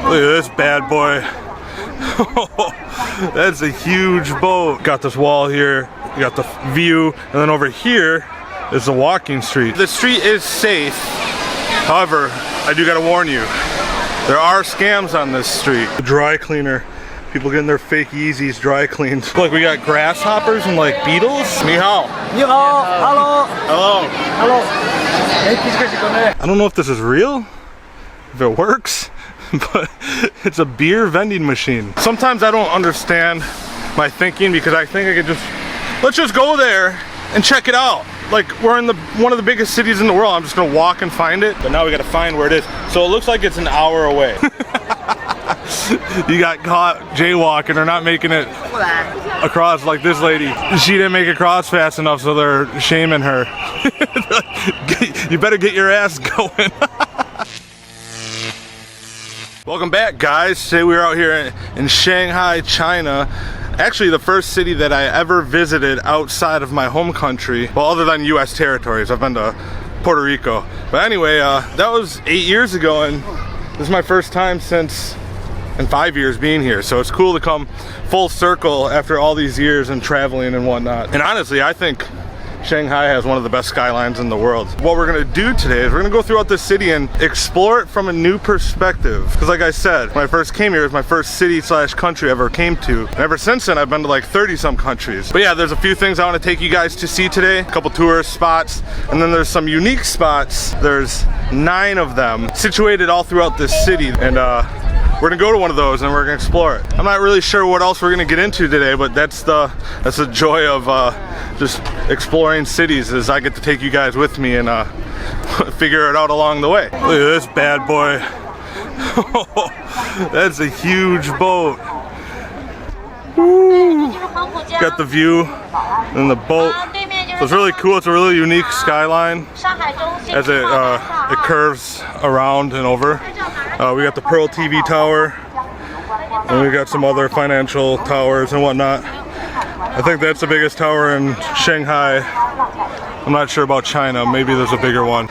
Look at this bad boy. That's a huge boat. Got this wall here, you got the view, and then over here is the walking street. The street is safe. However, I do gotta warn you, there are scams on this street. The dry cleaner. People getting their fake Yeezys dry cleaned. Look, we got grasshoppers and like beetles. Ni hao. Ni hao. Hello. Hello. Hello. I don't know if this is real, if it works, but it's a beer vending machine. Sometimes I don't understand my thinking because I think I could just, let's just go there and check it out. Like, we're in one of the biggest cities in the world. I'm just gonna walk and find it, but now we gotta find where it is. So it looks like it's an hour away. You got caught jaywalking or not making it across like this lady. She didn't make it across fast enough, so they're shaming her. You better get your ass going. Welcome back, guys. Today we're out here in Shanghai, China. Actually the first city that I ever visited outside of my home country. Well, other than US territories. I've been to Puerto Rico. But anyway, that was 8 years ago, and this is my first time in 5 years being here. So it's cool to come full circle after all these years and traveling and whatnot. And honestly, I think Shanghai has one of the best skylines in the world. What we're gonna do today is we're gonna go throughout the city and explore it from a new perspective. Because like I said, when I first came here, it was my first city slash country I ever came to. And ever since then, I've been to like 30 some countries. But yeah, there's a few things I wanna take you guys to see today. A couple tourist spots, and then there's some unique spots. There's 9 of them situated all throughout this city. And we're gonna go to one of those and we're gonna explore it. I'm not really sure what else we're gonna get into today, but that's the joy of just exploring cities, is I get to take you guys with me and figure it out along the way. Look at this bad boy. That's a huge boat. Woo. Got the view and the boat. So it's really cool. It's a really unique skyline as it curves around and over. We got the Pearl TV Tower, and we got some other financial towers and whatnot. I think that's the biggest tower in Shanghai. I'm not sure about China. Maybe there's a bigger one.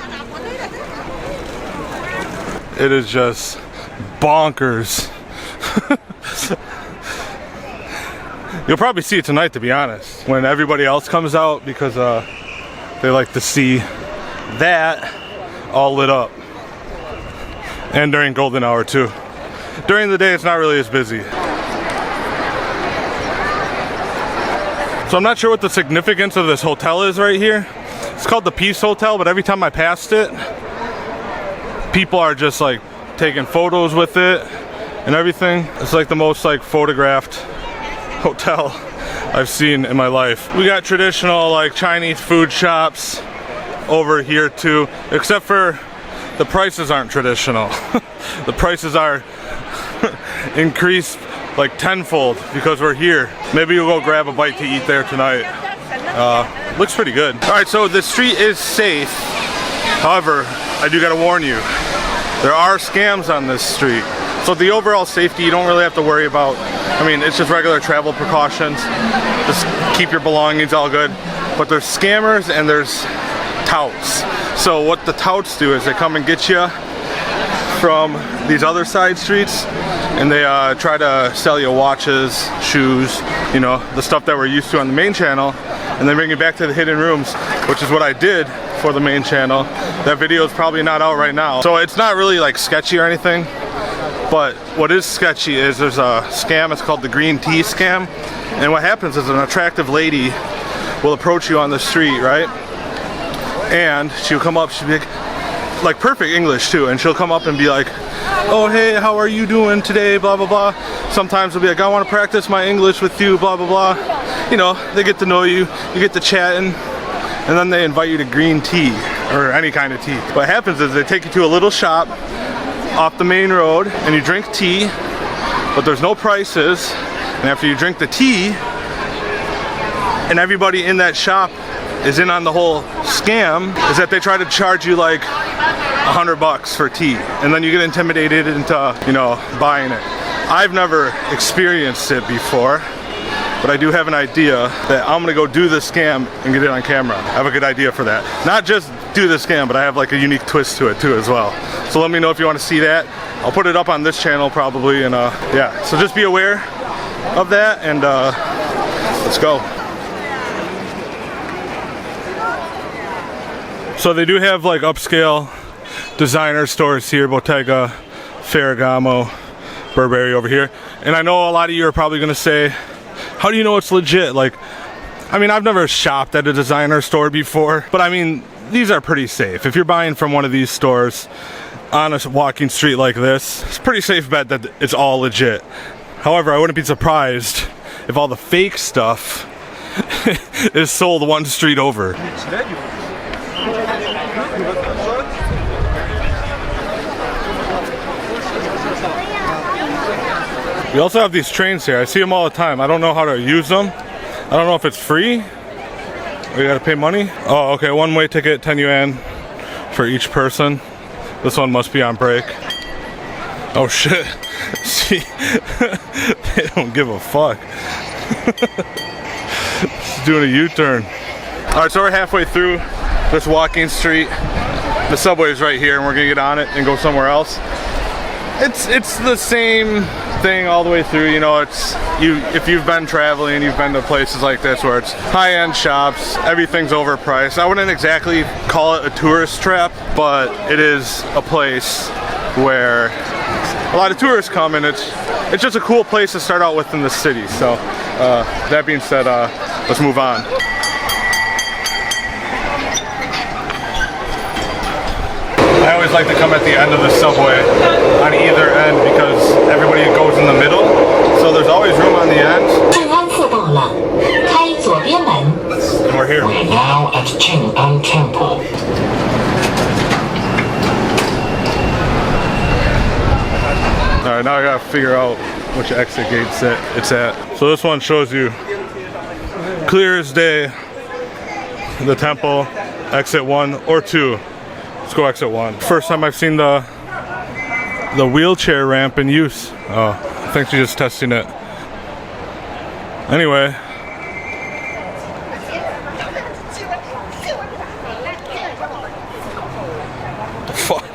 It is just bonkers. You'll probably see it tonight, to be honest, when everybody else comes out, because they like to see that all lit up. And during golden hour too. During the day it's not really as busy. So I'm not sure what the significance of this hotel is right here. It's called the Peace Hotel, but every time I passed it, people are just like taking photos with it and everything. It's like the most like photographed hotel I've seen in my life. We got traditional like Chinese food shops over here too, except for the prices aren't traditional. The prices are increased like tenfold because we're here. Maybe you'll go grab a bite to eat there tonight. Looks pretty good. All right, so the street is safe. However, I do gotta warn you, there are scams on this street. So the overall safety, you don't really have to worry about. I mean, it's just regular travel precautions. Just keep your belongings all good. But there's scammers and there's touts. So what the touts do is they come and get you from these other side streets, and they try to sell you watches, shoes, you know, the stuff that we're used to on the main channel, and then bring you back to the hidden rooms, which is what I did for the main channel. That video is probably not out right now. So it's not really like sketchy or anything, but what is sketchy is there's a scam, it's called the green tea scam. And what happens is an attractive lady will approach you on the street, right? And she'll come up, she'll be like perfect English too, and she'll come up and be like, oh hey, how are you doing today, blah blah blah. Sometimes they'll be like, I want to practice my English with you, blah blah blah. You know, they get to know you, you get to chatting, and then they invite you to green tea, or any kind of tea. What happens is they take you to a little shop off the main road, and you drink tea, but there's no prices, and after you drink the tea, and everybody in that shop is in on the whole scam, is that they try to charge you like $100 for tea, and then you get intimidated into, you know, buying it. I've never experienced it before, but I do have an idea that I'm gonna go do the scam and get it on camera. I have a good idea for that. Not just do the scam, but I have like a unique twist to it too as well. So let me know if you want to see that. I'll put it up on this channel probably, and yeah, so just be aware of that, and let's go. So they do have like upscale designer stores here, Bottega, Ferragamo, Burberry over here. And I know a lot of you are probably gonna say, how do you know it's legit? Like, I mean, I've never shopped at a designer store before, but I mean, these are pretty safe. If you're buying from one of these stores on a walking street like this, it's a pretty safe bet that it's all legit. However, I wouldn't be surprised if all the fake stuff is sold one street over. We also have these trains here. I see them all the time. I don't know how to use them. I don't know if it's free or you gotta pay money. Oh, okay, one-way ticket, 10 yuan for each person. This one must be on break. Oh shit. See, they don't give a fuck. Just doing a U-turn. All right, so we're halfway through this walking street. The subway's right here, and we're gonna get on it and go somewhere else. It's the same thing all the way through. You know, if you've been traveling, you've been to places like this where it's high-end shops, everything's overpriced. I wouldn't exactly call it a tourist trap, but it is a place where a lot of tourists come, and it's just a cool place to start out with in the city. So that being said, let's move on. I always like to come at the end of the subway on either end because everybody goes in the middle, so there's always room on the end. And we're here. We're now at Jing'an Temple. Alright, now I gotta figure out which exit gate it's at. So this one shows you clear as day the temple, exit 1 or 2. Let's go exit 1. First time I've seen the wheelchair ramp in use. Oh, I think she's just testing it. Anyway. Fuck.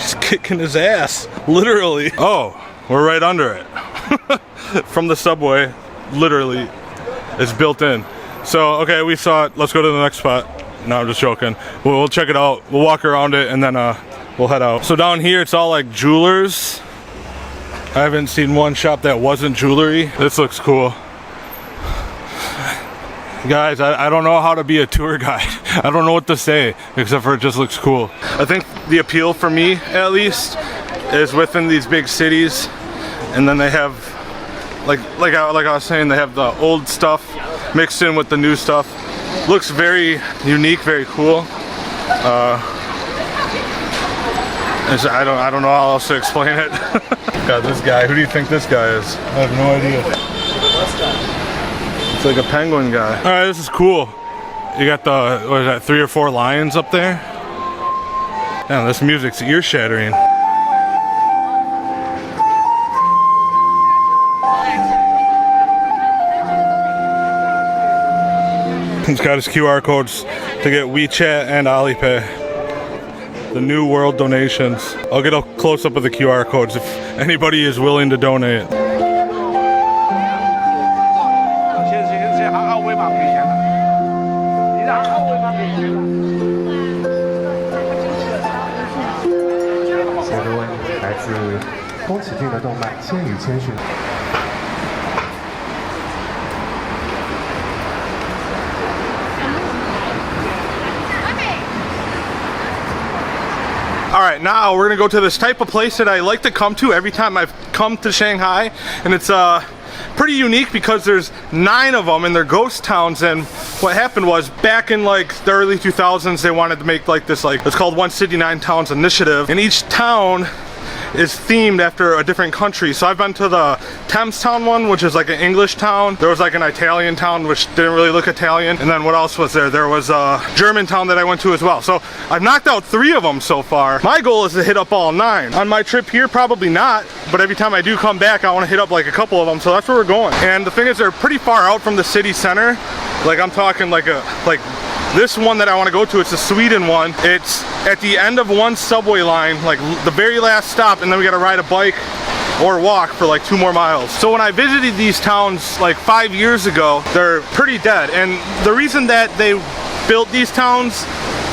She's kicking his ass. Literally. Oh, we're right under it. From the subway. Literally. It's built in. So, okay, we saw it. Let's go to the next spot. No, I'm just joking. We'll check it out. We'll walk around it and then we'll head out. So down here, it's all like jewelers. I haven't seen one shop that wasn't jewelry. This looks cool. Guys, I don't know how to be a tour guide. I don't know what to say, except for it just looks cool. I think the appeal for me, at least, is within these big cities. And then they have, like I was saying, they have the old stuff mixed in with the new stuff. Looks very unique, very cool. I don't know how else to explain it. God, this guy. Who do you think this guy is? I have no idea. It's like a penguin guy. All right, this is cool. You got the, what is that, 3 or 4 lions up there? Man, this music's ear-shattering. He's got his QR codes to get WeChat and Alipay. The New World donations. I'll get a close-up of the QR codes if anybody is willing to donate. Alright, now we're gonna go to this type of place that I like to come to every time I've come to Shanghai, and it's pretty unique because there's 9 of them and they're ghost towns. And what happened was, back in like the early 2000s, they wanted to make like this, like, it's called One City 9 Towns initiative, and each town is themed after a different country. So I've been to the Thames Town one, which is like an English town. There was like an Italian town, which didn't really look Italian. And then what else was there? There was a German town that I went to as well. So I've knocked out 3 of them so far. My goal is to hit up all 9. On my trip here, probably not, but every time I do come back, I want to hit up like a couple of them. So that's where we're going. And the thing is, they're pretty far out from the city center. Like, I'm talking like this one that I want to go to, it's the Sweden one. It's at the end of one subway line, like the very last stop, and then we gotta ride a bike or walk for like 2 more miles. So when I visited these towns like 5 years ago, they're pretty dead. And the reason that they built these towns,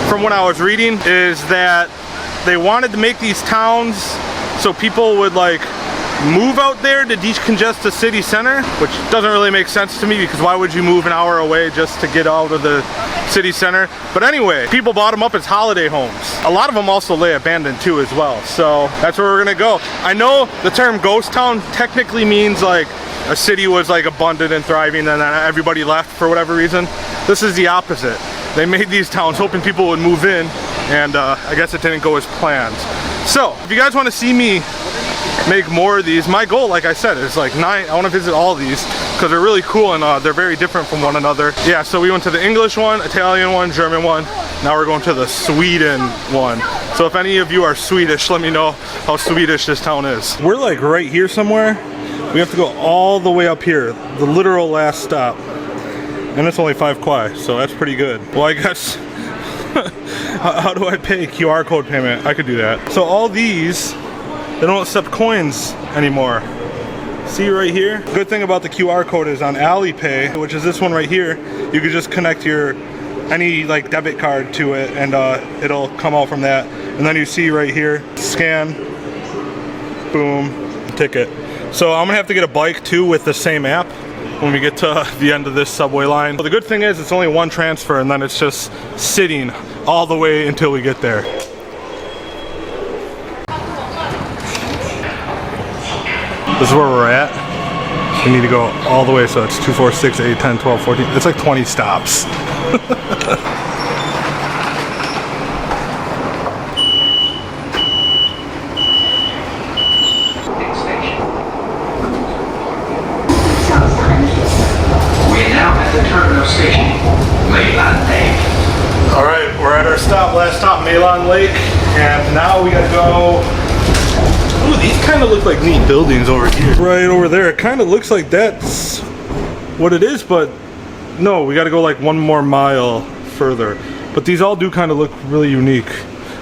from what I was reading, is that they wanted to make these towns so people would like move out there to decongest the city center, which doesn't really make sense to me, because why would you move an hour away just to get out of the city center? But anyway, people bought them up as holiday homes. A lot of them also lay abandoned too as well. So that's where we're gonna go. I know the term ghost town technically means like a city was like abundant and thriving and then everybody left for whatever reason. This is the opposite. They made these towns hoping people would move in, and I guess it didn't go as planned. So if you guys want to see me make more of these, my goal, like I said, is like 9. I want to visit all of these because they're really cool and they're very different from one another. Yeah, so we went to the English one, Italian one, German one. Now we're going to the Sweden one. So if any of you are Swedish, let me know how Swedish this town is. We're like right here somewhere. We have to go all the way up here, the literal last stop. And it's only 5 kwai, so that's pretty good. Well, I guess, how do I pay? QR code payment, I could do that. So all these, they don't accept coins anymore. See right here? Good thing about the QR code is on Alipay, which is this one right here, you could just connect your any like debit card to it and it'll come out from that. And then you see right here, scan, boom, ticket. So I'm gonna have to get a bike too with the same app when we get to the end of this subway line. But the good thing is it's only one transfer and then it's just sitting all the way until we get there. This is where we're at. We need to go all the way, so it's 2, 4, 6, 8, 10, 12, 14. It's like 20 stops. Alright, we're at our stop, last stop, Malon Lake, and now we gotta go. Ooh, these kind of look like neat buildings over here. Right over there, it kind of looks like that's what it is, but no, we gotta go like 1 more mile further. But these all do kind of look really unique,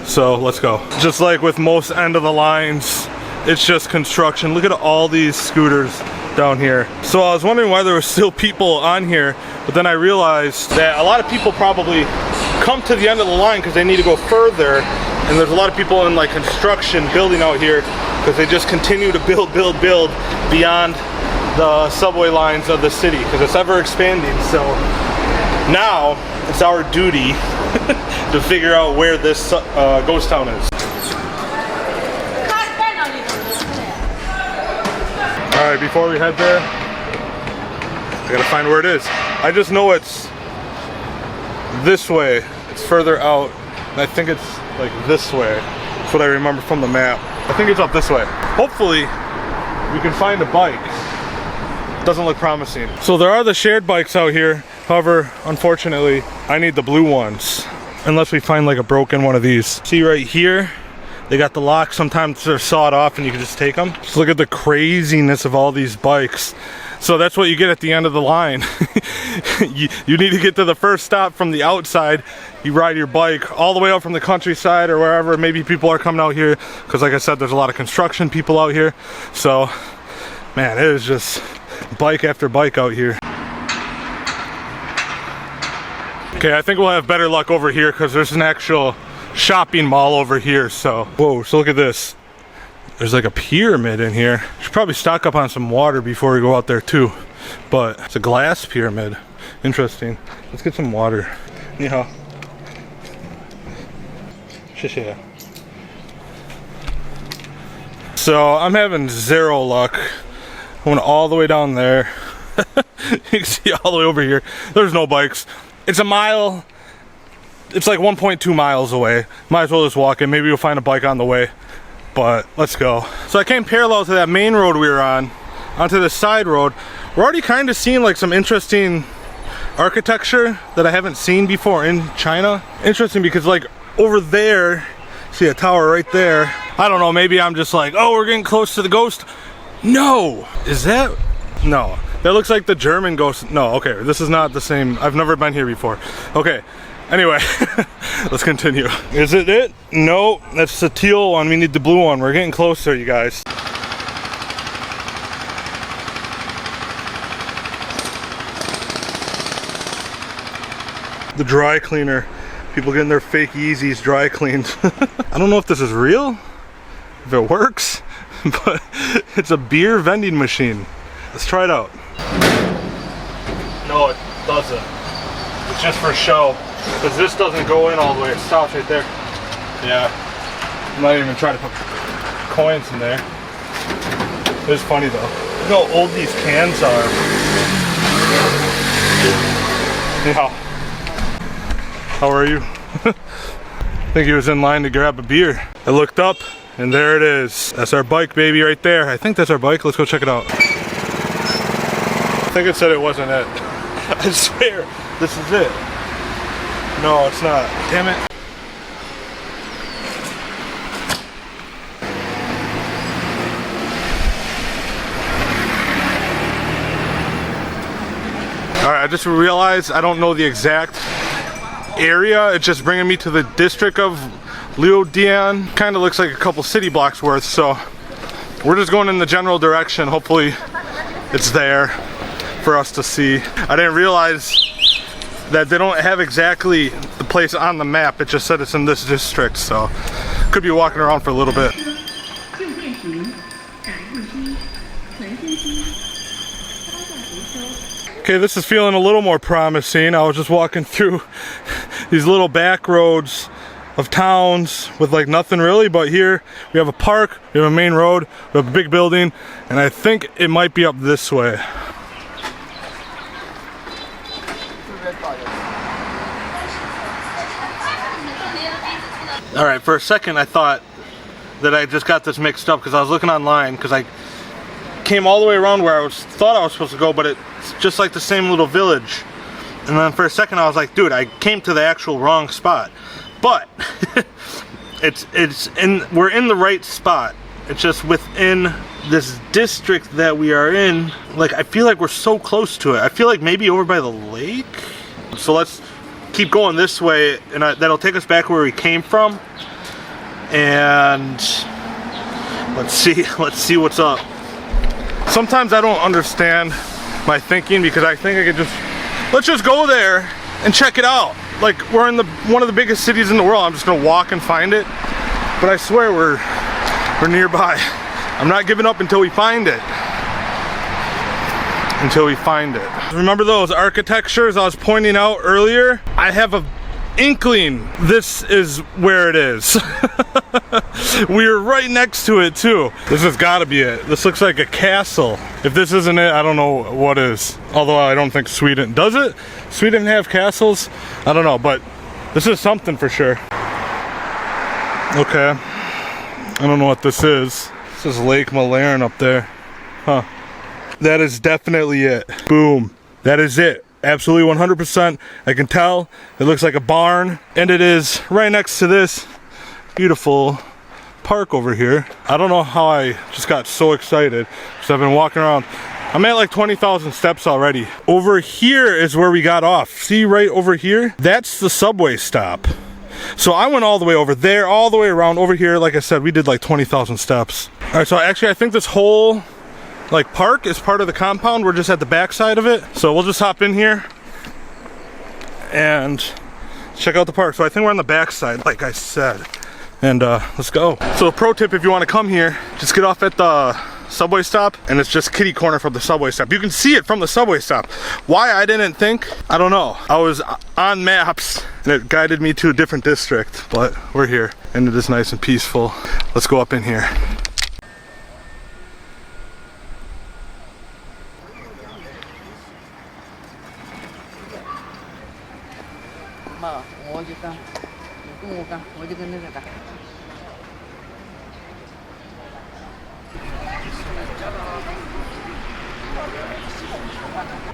so let's go. Just like with most end of the lines, it's just construction. Look at all these scooters down here. So I was wondering why there were still people on here, but then I realized that a lot of people probably come to the end of the line because they need to go further, and there's a lot of people in like construction building out here because they just continue to build beyond the subway lines of the city because it's ever expanding. So now it's our duty to figure out where this ghost town is. Alright, before we head there, I gotta find where it is. I just know it's this way. It's further out, and I think it's like this way. That's what I remember from the map. I think it's up this way. Hopefully, we can find a bike. Doesn't look promising. So there are the shared bikes out here. However, unfortunately, I need the blue ones. Unless we find like a broken one of these. See right here? They got the lock. Sometimes they're sawed off and you can just take them. Just look at the craziness of all these bikes. So that's what you get at the end of the line. you need to get to the first stop from the outside. You ride your bike all the way out from the countryside or wherever. Maybe people are coming out here because, like I said, there's a lot of construction people out here. So, man, it is just bike after bike out here. Okay, I think we'll have better luck over here because there's an actual shopping mall over here. So, whoa, so look at this. There's like a pyramid in here. Should probably stock up on some water before we go out there too. But it's a glass pyramid. Interesting. Let's get some water. Ni hao. Xie. So I'm having zero luck. I went all the way down there. You can see all the way over here. There's no bikes. It's a mile. It's like 1.2 miles away. Might as well just walk in. Maybe we'll find a bike on the way. But let's go. So I came parallel to that main road we were on, onto the side road. We're already kind of seeing like some interesting architecture that I haven't seen before in China. Interesting because like over there, see a tower right there. I don't know, maybe I'm just like, oh, we're getting close to the ghost. No, is that? No, that looks like the German ghost. No, okay, this is not the same. I've never been here before. Okay, anyway, Let's continue. Is it? No, that's the teal one. We need the blue one. We're getting closer, you guys. The dry cleaner. People getting their fake Yeezys dry cleaned. I don't know if this is real, if it works, but it's a beer vending machine. Let's try it out. No, it doesn't. It's just for show. Because this doesn't go in all the way. It stops right there. Yeah. I'm not even trying to put coins in there. It's funny though. Look how old these cans are. Yeah. How are you? I think he was in line to grab a beer. I looked up and there it is. That's our bike, baby, right there. I think that's our bike. Let's go check it out. I think it said it wasn't it. I swear, this is it. No, it's not. Damn it. Alright, I just realized I don't know the exact area. It's just bringing me to the district of Liudian. Kind of looks like a couple city blocks worth, so we're just going in the general direction. Hopefully it's there for us to see. I didn't realize that they don't have exactly the place on the map. It just said it's in this district, so could be walking around for a little bit. Okay, this is feeling a little more promising. I was just walking through these little back roads of towns with like nothing really, but here we have a park, we have a main road, we have a big building, and I think it might be up this way. Alright, for a second I thought that I just got this mixed up because I was looking online, because I came all the way around where I thought I was supposed to go, but it's just like the same little village. And then for a second I was like, dude, I came to the actual wrong spot. But we're in the right spot. It's just within this district that we are in. Like, I feel like we're so close to it. I feel like maybe over by the lake. So let's keep going this way, and that'll take us back where we came from. And let's see what's up. Sometimes I don't understand my thinking, because I think I could let's just go there and check it out. Like, we're in one of the biggest cities in the world. I'm just gonna walk and find it. But I swear we're nearby. I'm not giving up until we find it. Remember those architectures I was pointing out earlier? I have a inkling this is where it is. We're right next to it too. This has got to be it. This looks like a castle. If this isn't it, I don't know what is. Although I don't think Sweden does it. Sweden have castles? I don't know, but this is something for sure. Okay, I don't know what this is. This is Lake Malaren up there. Huh. That is definitely it. Boom. That is it. Absolutely 100%. I can tell. It looks like a barn, and it is right next to this beautiful park over here. I don't know how I just got so excited because I've been walking around. I'm at like 20,000 steps already. Over here is where we got off. See right over here? That's the subway stop. So I went all the way over there, all the way around over here. Like I said, we did like 20,000 steps. All right, so actually I think this whole like park is part of the compound. We're just at the back side of it. So we'll just hop in here and check out the park. So I think we're on the back side, like I said. And let's go. So a pro tip, if you want to come here, just get off at the subway stop, and it's just kitty corner from the subway stop. You can see it from the subway stop. Why I didn't think, I don't know. I was on maps and it guided me to a different district, but we're here and it is nice and peaceful. Let's go up in here.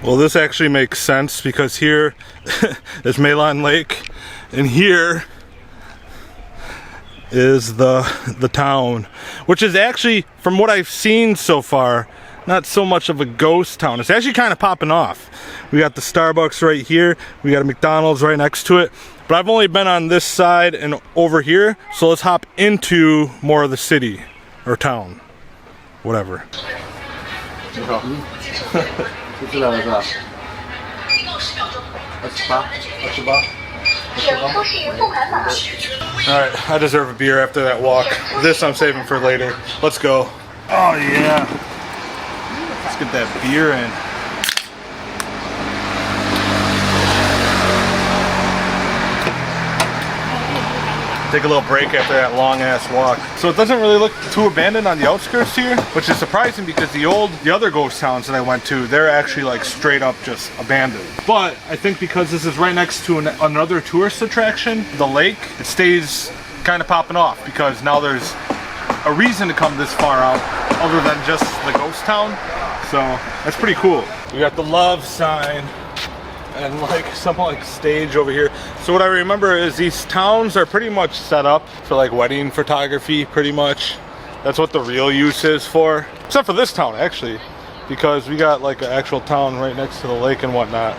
Well, this actually makes sense because here is Malin Lake, and here is the town, which is actually, from what I've seen so far, not so much of a ghost town. It's actually kind of popping off. We got the Starbucks right here. We got a McDonald's right next to it. But I've only been on this side and over here, so let's hop into more of the city or town, whatever. Alright, I deserve a beer after that walk. This I'm saving for later. Let's go. Oh yeah. Let's get that beer in. Take a little break after that long ass walk. So it doesn't really look too abandoned on the outskirts here, which is surprising because the other ghost towns that I went to, they're actually like straight up just abandoned. But I think because this is right next to another tourist attraction, the lake, it stays kind of popping off because now there's a reason to come this far out other than just the ghost town. So that's pretty cool. We got the love sign and like some like stage over here. So what I remember is these towns are pretty much set up for like wedding photography, pretty much. That's what the real use is for. Except for this town actually, because we got like an actual town right next to the lake and whatnot.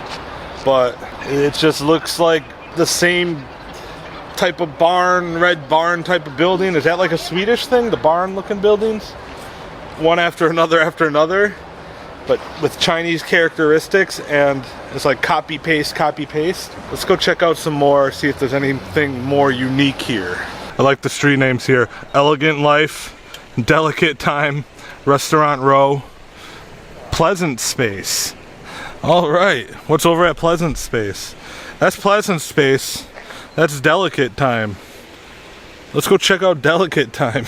But it just looks like the same type of barn, red barn type of building. Is that like a Swedish thing? The barn looking buildings? One after another. But with Chinese characteristics, and it's like copy paste. Let's go check out some more, see if there's anything more unique here. I like the street names here. Elegant Life, Delicate Time, Restaurant Row, Pleasant Space. All right, what's over at Pleasant Space? That's Pleasant Space. That's Delicate Time. Let's go check out Delicate Time.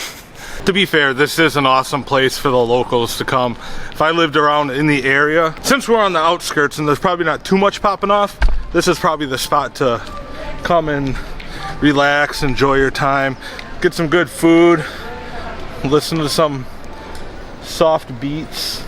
To be fair, this is an awesome place for the locals to come. If I lived around in the area, since we're on the outskirts and there's probably not too much popping off, this is probably the spot to come and relax, enjoy your time, get some good food, listen to some soft beats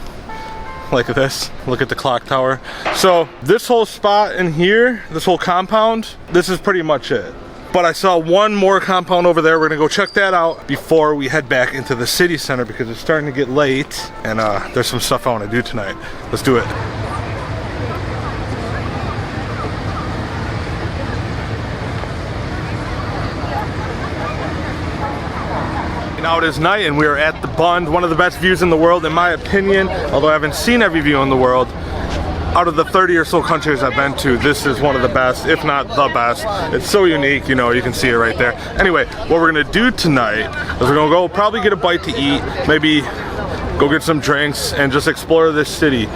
like this. Look at the clock tower. So this whole spot in here, this whole compound, this is pretty much it. But I saw one more compound over there. We're gonna go check that out before we head back into the city center because it's starting to get late and there's some stuff I want to do tonight. Let's do it. Now it is night and we are at the Bund, one of the best views in the world in my opinion, although I haven't seen every view in the world. Out of the 30 or so countries I've been to, this is one of the best, if not the best. It's so unique, you know, you can see it right there. Anyway, what we're gonna do tonight is we're gonna go probably get a bite to eat, maybe go get some drinks and just explore this city.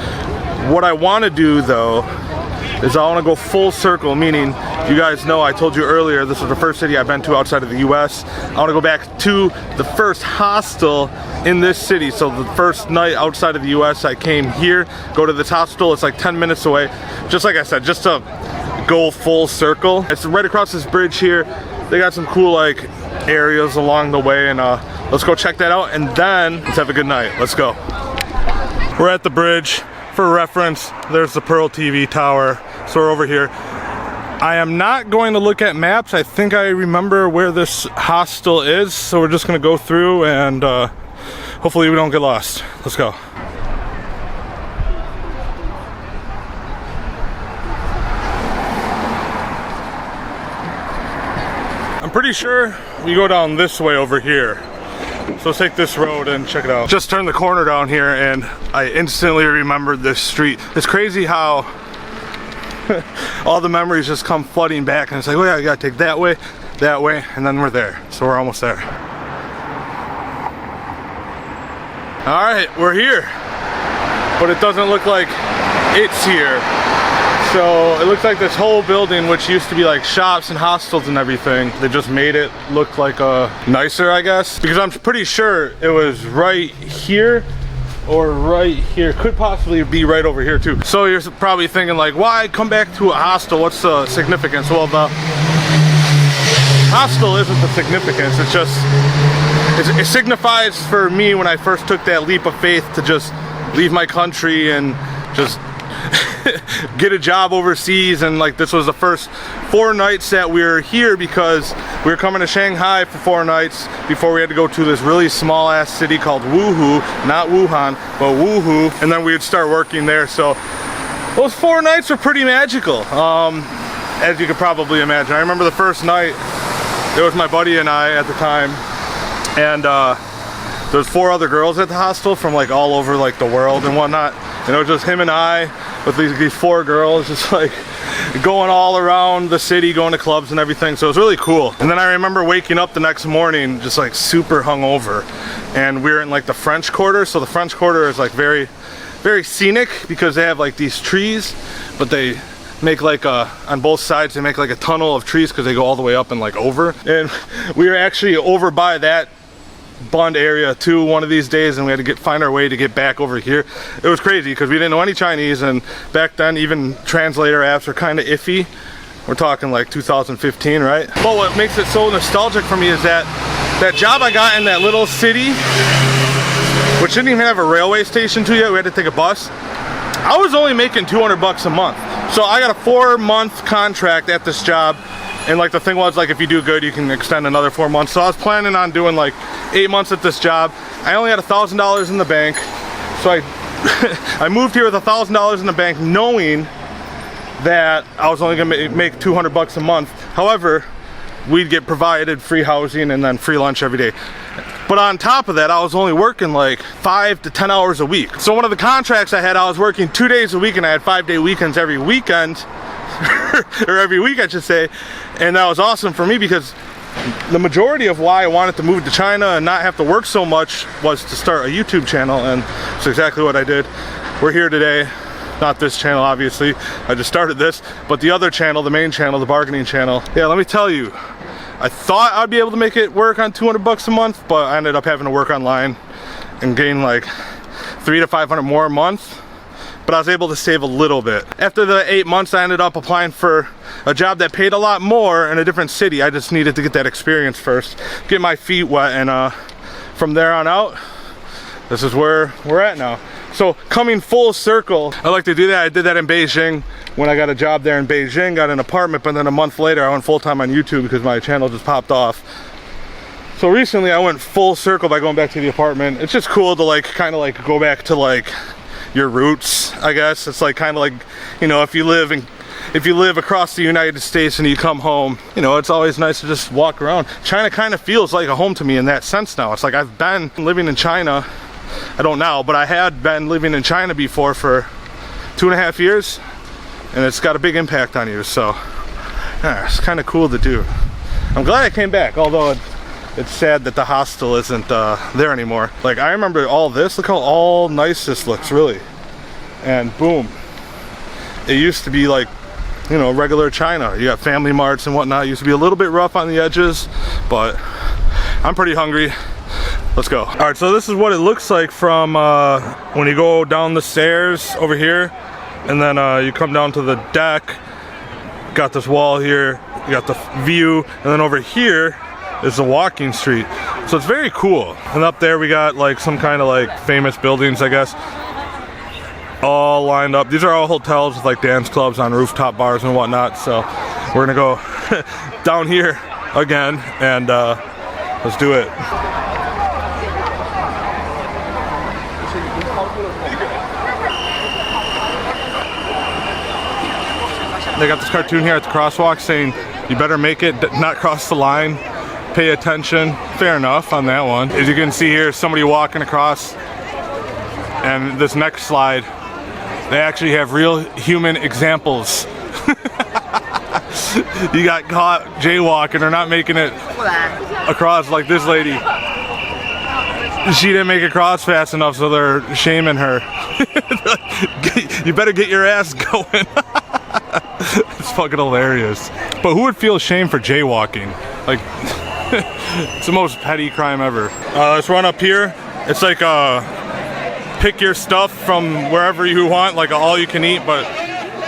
What I wanna do though, is I wanna go full circle, meaning you guys know I told you earlier this was the first city I've been to outside of the US. I wanna go back to the first hostel in this city. So the first night outside of the US I came here, go to this hostel, it's like 10 minutes away. Just like I said, just to go full circle. It's right across this bridge here. They got some cool like areas along the way and let's go check that out and then let's have a good night. Let's go. We're at the bridge. For reference, there's the Pearl TV tower. So we're over here. I am not going to look at maps. I think I remember where this hostel is. So we're just gonna go through and hopefully we don't get lost. Let's go. I'm pretty sure we go down this way over here. So let's take this road and check it out. Just turned the corner down here and I instantly remembered this street. It's crazy how all the memories just come flooding back and it's like, oh yeah, I gotta take that way, and then we're there. So we're almost there. All right, we're here, but it doesn't look like it's here. So it looks like this whole building, which used to be like shops and hostels and everything, they just made it look like nicer, I guess. Because I'm pretty sure it was right here or right here. Could possibly be right over here too. So you're probably thinking like, why come back to a hostel? What's the significance? Well, the hostel isn't the significance. It's just, it signifies for me when I first took that leap of faith to just leave my country and just get a job overseas. And like this was the first 4 nights that we were here because we were coming to Shanghai for 4 nights before we had to go to this really small ass city called Wuhu, not Wuhan, but Wuhu, and then we would start working there. So those 4 nights were pretty magical. as you could probably imagine. I remember the first night, it was my buddy and I at the time, and there was 4 other girls at the hostel from like all over like the world and whatnot. And it was just him and I with these 4 girls just like going all around the city, going to clubs and everything. So it was really cool. And then I remember waking up the next morning just like super hungover, and we were in like the French Quarter. So the French Quarter is like very scenic because they have like these trees, but they make like on both sides they make like a tunnel of trees because they go all the way up and like over. And we were actually over by that Bund area too one of these days, and we had to find our way to get back over here. It was crazy because we didn't know any Chinese, and back then even translator apps were kind of iffy. We're talking like 2015, right? But what makes it so nostalgic for me is that job I got in that little city, which didn't even have a railway station to yet. We had to take a bus. I was only making 200 bucks a month. So I got a 4-month contract at this job. And like the thing was, like, if you do good, you can extend another 4 months. So I was planning on doing like 8 months at this job. I only had $1,000 in the bank. So I moved here with $1,000 in the bank, knowing that I was only gonna make 200 bucks a month. However, we'd get provided free housing and then free lunch every day. But on top of that, I was only working like 5 to 10 hours a week. So one of the contracts I had, I was working 2 days a week, and I had 5-day weekends every weekend. Or every week I should say. And that was awesome for me because the majority of why I wanted to move to China and not have to work so much was to start a YouTube channel, and it's exactly what I did. We're here today. Not this channel, obviously. I just started this, but the other channel, the main channel, the bargaining channel. Yeah, let me tell you, I thought I'd be able to make it work on 200 bucks a month, but I ended up having to work online and gain like 300 to 500 more a month. But I was able to save a little bit. After the 8 months, I ended up applying for a job that paid a lot more in a different city. I just needed to get that experience first, get my feet wet, and from there on out, this is where we're at now. So coming full circle, I like to do that. I did that in Beijing when I got a job there in Beijing, got an apartment, but then a month later I went full-time on YouTube because my channel just popped off. So recently I went full circle by going back to the apartment. It's just cool to like kind of like go back to like your roots, I guess. It's like kind of like, you know, if you live across the United States and you come home, you know, it's always nice to just walk around. China kind of feels like a home to me in that sense now. It's like I've been living in China, I don't now, but I had been living in China before for 2.5 years, and it's got a big impact on you. So yeah, it's kind of cool to do. I'm glad I came back, although it's sad that the hostel isn't there anymore. Like, I remember all this. Look how all nice this looks, really. And boom. It used to be like, you know, regular China. You got family marts and whatnot. It used to be a little bit rough on the edges, but I'm pretty hungry. Let's go. All right, so this is what it looks like from when you go down the stairs over here, and then you come down to the deck. Got this wall here. You got the view, and then over here is the walking street. So it's very cool. And up there we got like some kind of like famous buildings, I guess, all lined up. These are all hotels with like dance clubs on rooftop bars and whatnot. So we're gonna go down here again, and let's do it. They got this cartoon here at the crosswalk saying, you better make it, not cross the line. Pay attention. Fair enough on that one. As you can see here, somebody walking across, and this next slide, they actually have real human examples. You got caught jaywalking or not making it across, like this lady. She didn't make it across fast enough, so they're shaming her. You better get your ass going. It's fucking hilarious. But who would feel shame for jaywalking? Like, it's the most petty crime ever. Let's run up here. It's like pick your stuff from wherever you want, like all you can eat, but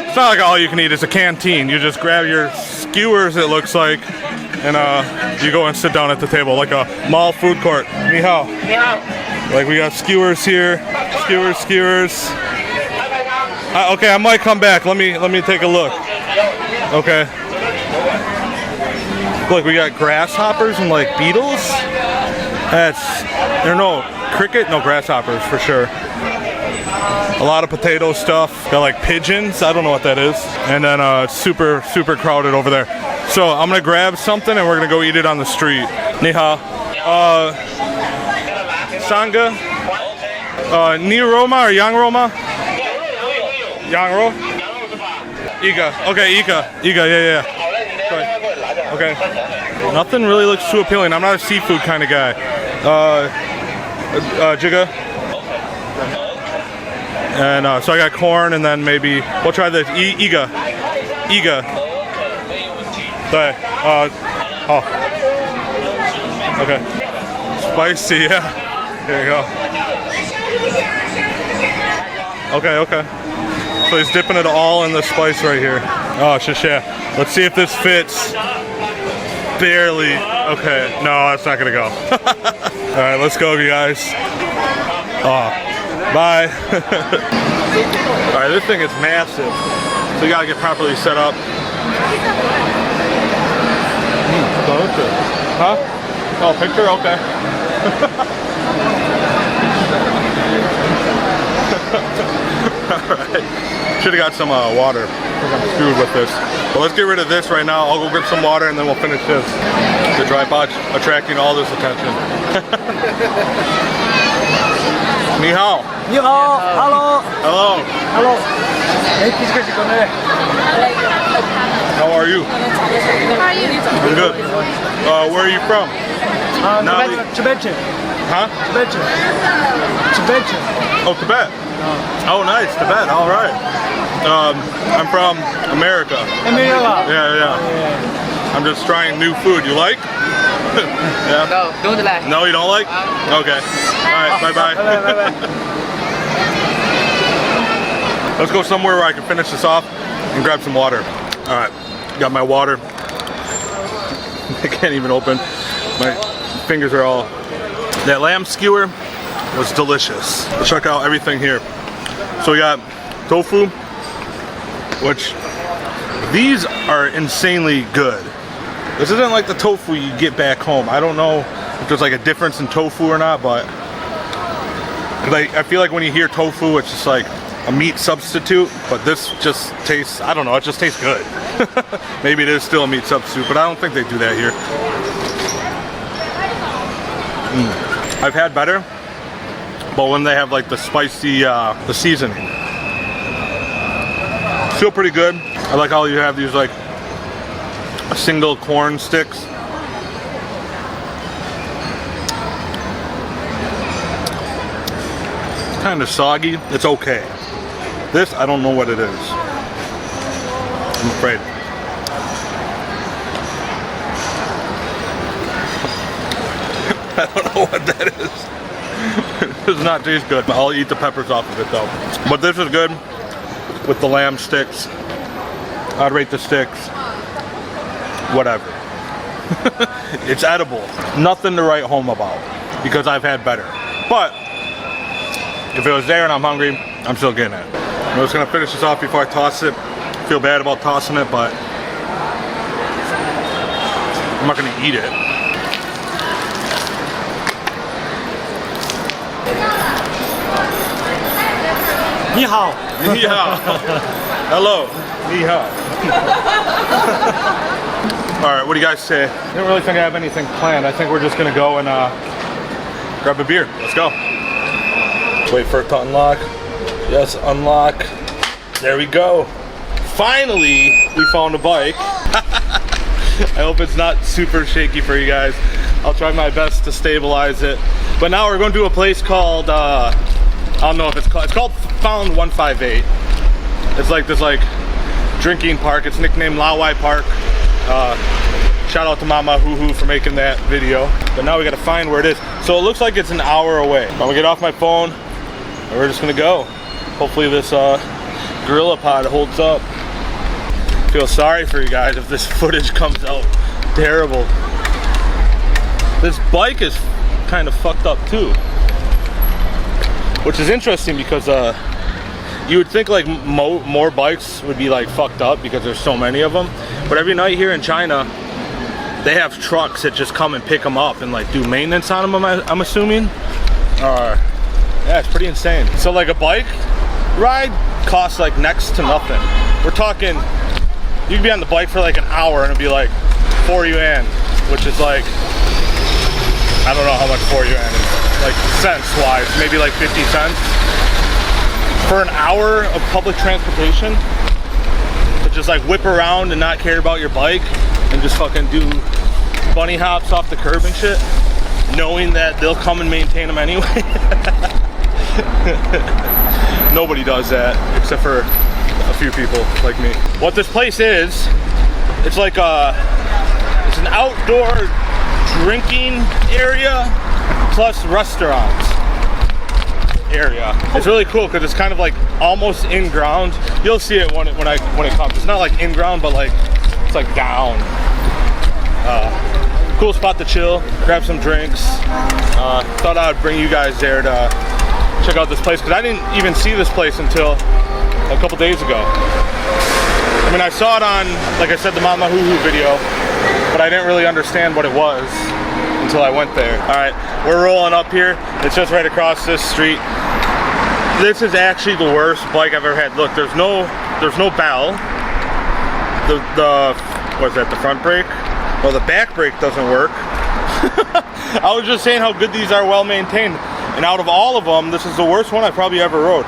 it's not like all you can eat, it's a canteen. You just grab your skewers, it looks like, and you go and sit down at the table, like a mall food court. Ni hao. Ni hao. Like, we got skewers here, skewers. Okay, I might come back. Let me take a look. Okay. Look, we got grasshoppers and like beetles. There are no cricket, no grasshoppers for sure. A lot of potato stuff. Got like pigeons. I don't know what that is. And then super crowded over there. So I'm gonna grab something and we're gonna go eat it on the street. Ni hao. Sanga. Ni Roma or Yang Roma? Yang Ro? Iga. Okay, Iga. Yeah. Okay. Nothing really looks too appealing. I'm not a seafood kind of guy. Jigga. And so I got corn, and then maybe we'll try the Iga. Okay. Spicy, yeah. There you go. Okay. So he's dipping it all in the spice right here. Oh, shisha. Let's see if this fits. Barely. Okay. No, that's not gonna go. All right, let's go, you guys. Oh, bye. All right, this thing is massive, so you gotta get properly set up. Huh? Oh, picture? Okay. Alright. Should have got some water, because I'm screwed with this. But let's get rid of this right now. I'll go grab some water and then we'll finish this. The tripod attracting all this attention. Ni hao. Ni hao. Hello. Hello. Hello. How are you? How are you? I'm good. Where are you from? Tibetan. Huh? Tibetan. Oh, Tibet. Oh, nice. Tibet. All right. I'm from America. Yeah. I'm just trying new food. You like? Yeah. No, don't like. No, you don't like? Okay. All right. Bye-bye. Let's go somewhere where I can finish this off and grab some water. All right. Got my water. I can't even open. My fingers are all... That lamb skewer was delicious. Let's check out everything here. So we got tofu, which these are insanely good. This isn't like the tofu you get back home. I don't know if there's like a difference in tofu or not, but like I feel like when you hear tofu, it's just like a meat substitute, but this just tastes, I don't know, it just tastes good. Maybe it is still a meat substitute, but I don't think they do that here. I've had better, but when they have like the spicy, the seasoning. Feel pretty good. I like how you have these like single corn sticks. It's kind of soggy. It's okay. This, I don't know what it is. I'm afraid. I don't know what that is. It does not taste good. I'll eat the peppers off of it though. But this is good with the lamb sticks. I'd rate the sticks whatever. It's edible. Nothing to write home about because I've had better. But if it was there and I'm hungry, I'm still getting it. I'm just gonna finish this off before I toss it. Feel bad about tossing it, but I'm not gonna eat it. Ni hao. Ni hao. Hello. Ni hao. Alright, what do you guys say? I don't really think I have anything planned. I think we're just gonna go and grab a beer. Let's go. Wait for it to unlock. Yes, unlock. There we go. Finally, we found a bike. I hope it's not super shaky for you guys. I'll try my best to stabilize it. But now we're going to a place called, I don't know if it's called Found 158. It's like this like drinking park. It's nicknamed Lawai Park. Shout out to Mama Hoo Hoo for making that video. But now we gotta find where it is. So it looks like it's an hour away. I'm gonna get off my phone and we're just gonna go. Hopefully this Gorilla Pod holds up. I feel sorry for you guys if this footage comes out terrible. This bike is kind of fucked up too. Which is interesting because you would think like more bikes would be like fucked up because there's so many of them. But every night here in China, they have trucks that just come and pick them up and like do maintenance on them, I'm assuming. Yeah, it's pretty insane. So like a bike ride costs like next to nothing. We're talking, you could be on the bike for like an hour and it'd be like 4 yuan, which is like, I don't know how much 4 yuan is, like cents wise, maybe like 50 cents. For an hour of public transportation, to just like whip around and not care about your bike and just fucking do bunny hops off the curb and shit, knowing that they'll come and maintain them anyway. Nobody does that except for a few people like me. What this place is, it's like it's an outdoor drinking area plus restaurants area. It's really cool because it's kind of like almost in ground. You'll see it when it comes. It's not like in ground, but like it's like down. Cool spot to chill, grab some drinks. Thought I would bring you guys there to check out this place because I didn't even see this place until a couple days ago. I mean, I saw it on, like I said, the Mama Hoo Hoo video, but I didn't really understand what it was until I went there. All right, we're rolling up here. It's just right across this street. This is actually the worst bike I've ever had. Look, there's no bell. The what's that? The front brake? Well, the back brake doesn't work. I was just saying how good these are, well maintained. And out of all of them, this is the worst one I probably ever rode.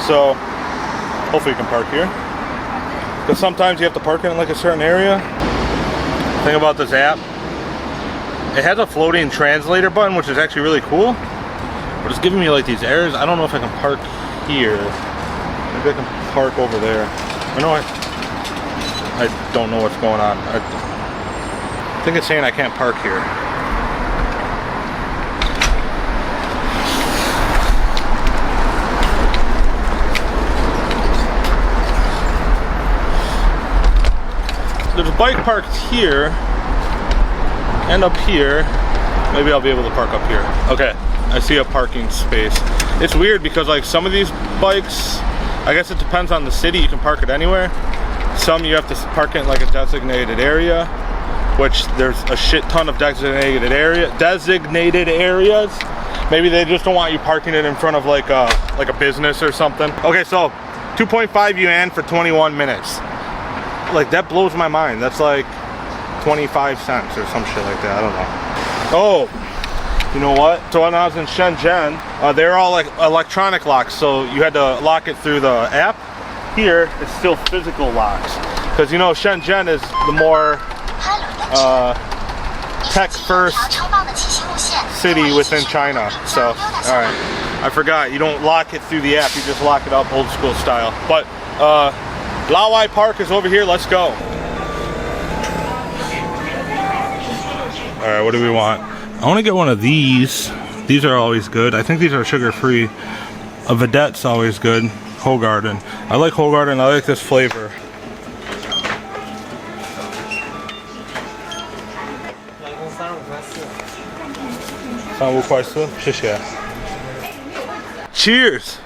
So hopefully you can park here. Because sometimes you have to park in like a certain area. The thing about this app, it has a floating translator button, which is actually really cool. But it's giving me like these errors. I don't know if I can park here. Maybe I can park over there. I don't know what's going on. I think it's saying I can't park here. There's a bike parked here and up here. Maybe I'll be able to park up here. Okay, I see a parking space. It's weird because like some of these bikes, I guess it depends on the city, you can park it anywhere. Some you have to park it in like a designated area, which there's a shit ton of designated areas. Maybe they just don't want you parking it in front of like a business or something. Okay, so 2.5 yuan for 21 minutes. Like that blows my mind. That's like 25 cents or some shit like that. I don't know. Oh, you know what? So when I was in Shenzhen, they're all like electronic locks. So you had to lock it through the app. Here, it's still physical locks. Because you know, Shenzhen is the more tech-first city within China. So, all right. I forgot, you don't lock it through the app. You just lock it up old school style. But Lawai Park is over here. Let's go. All right, what do we want? I want to get one of these. These are always good. I think these are sugar-free. A Vedette's always good. Hogarden. I like Hogarden. I like this flavor. Cheers.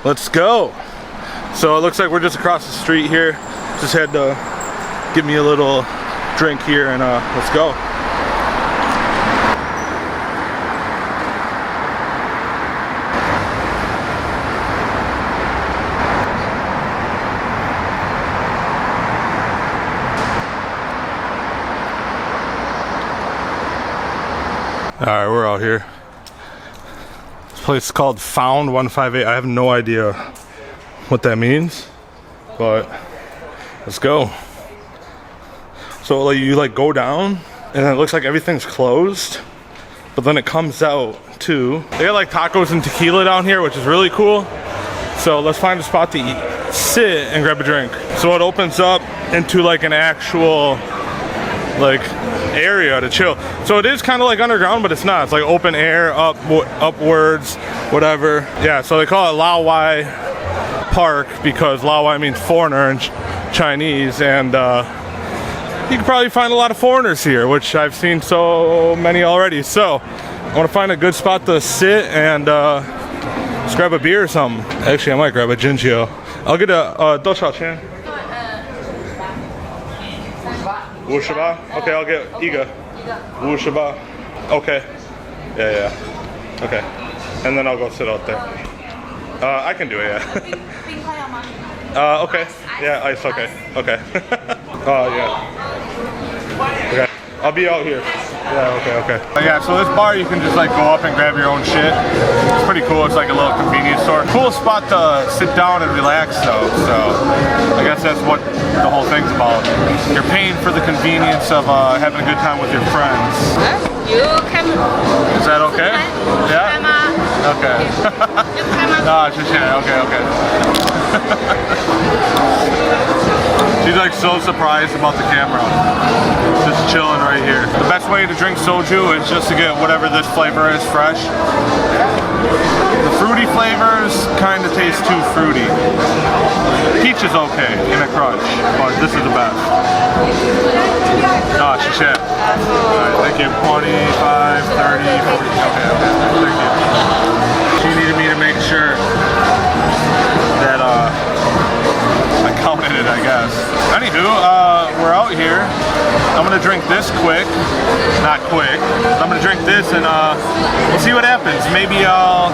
Let's go. So it looks like we're just across the street here. Just had to give me a little drink here and let's go. Alright, we're out here. This place is called Found 158. I have no idea what that means, but let's go. So like you like go down and it looks like everything's closed, but then it comes out too. They got like tacos and tequila down here, which is really cool. So let's find a spot to eat, sit and grab a drink. So it opens up into like an actual like area to chill. So it is kind of like underground, but it's not. It's like open air, upwards, whatever. Yeah, so they call it Lawai Park because Lawai means foreigner in Chinese, and you can probably find a lot of foreigners here, which I've seen so many already. So I want to find a good spot to sit and just grab a beer or something. Actually, I might grab a Jinjiu. I'll get a 多少钱? 58? Okay, I'll get 一个 58. Okay. Yeah. Okay. and then I'll go sit out there. I can do it, yeah. Okay. Yeah, ice, okay. Okay. Yeah. Okay. I'll be out here. Yeah, okay. Yeah, so this bar you can just like go up and grab your own shit. It's pretty cool. It's like a little convenience store. Cool spot to sit down and relax though. So I guess that's what the whole thing's about. You're paying for the convenience of having a good time with your friends. You can. Is that okay? Yeah? Okay. Okay. She's like so surprised about the camera. Just chilling right here. The best way to drink soju is just to get whatever this flavor is fresh. The fruity flavors kind of taste too fruity. Peach is okay in a crunch, but this is the best. Oh, shit. Alright, thank you. 25, 30, 40. Okay. Thank you. She needed me to make sure that I counted it, I guess. Anywho, we're out here. I'm gonna drink this quick. Not quick. I'm gonna drink this and we'll see what happens. Maybe I'll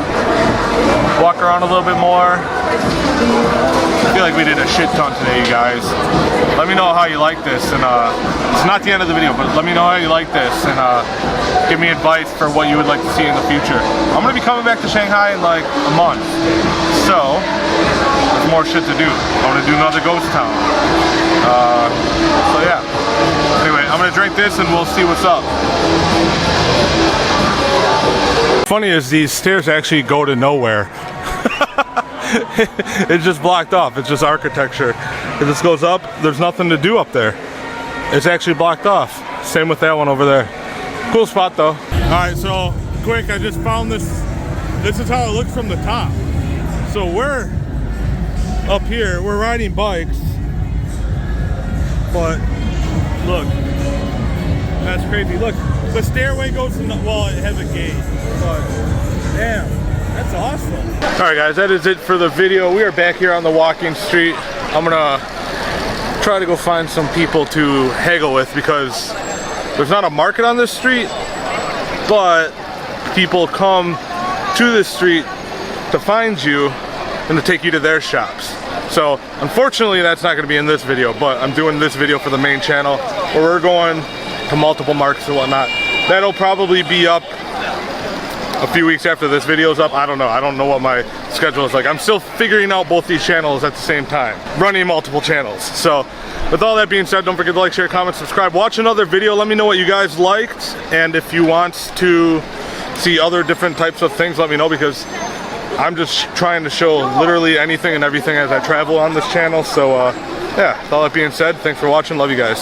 walk around a little bit more. I feel like we did a shit ton today, you guys. Let me know how you like this, and it's not the end of the video, but let me know how you like this, and give me advice for what you would like to see in the future. I'm gonna be coming back to Shanghai in like a month, so there's more shit to do. I'm gonna do another ghost town. So yeah. Anyway, I'm gonna drink this and we'll see what's up. Funny is these stairs actually go to nowhere. It's just blocked off. It's just architecture. If this goes up, there's nothing to do up there. It's actually blocked off. Same with that one over there. Cool spot though. Alright, so quick, I just found this. This is how it looks from the top. So we're up here, we're riding bikes. But look, that's crazy. Look, the stairway goes to, well, it has a gate, but damn, that's awesome. All right, guys, that is it for the video. We are back here on the walking street. I'm gonna try to go find some people to haggle with because there's not a market on this street, but people come to this street to find you and to take you to their shops. So unfortunately that's not going to be in this video, but I'm doing this video for the main channel where we're going to multiple markets and whatnot. That'll probably be up a few weeks after this video's up. I don't know what my schedule is like. I'm still figuring out both these channels at the same time, running multiple channels. So with all that being said, don't forget to like, share, comment, subscribe, watch another video. Let me know what you guys liked, and if you want to see other different types of things, let me know, because I'm just trying to show literally anything and everything as I travel on this channel. So yeah, with all that being said, thanks for watching. Love you guys.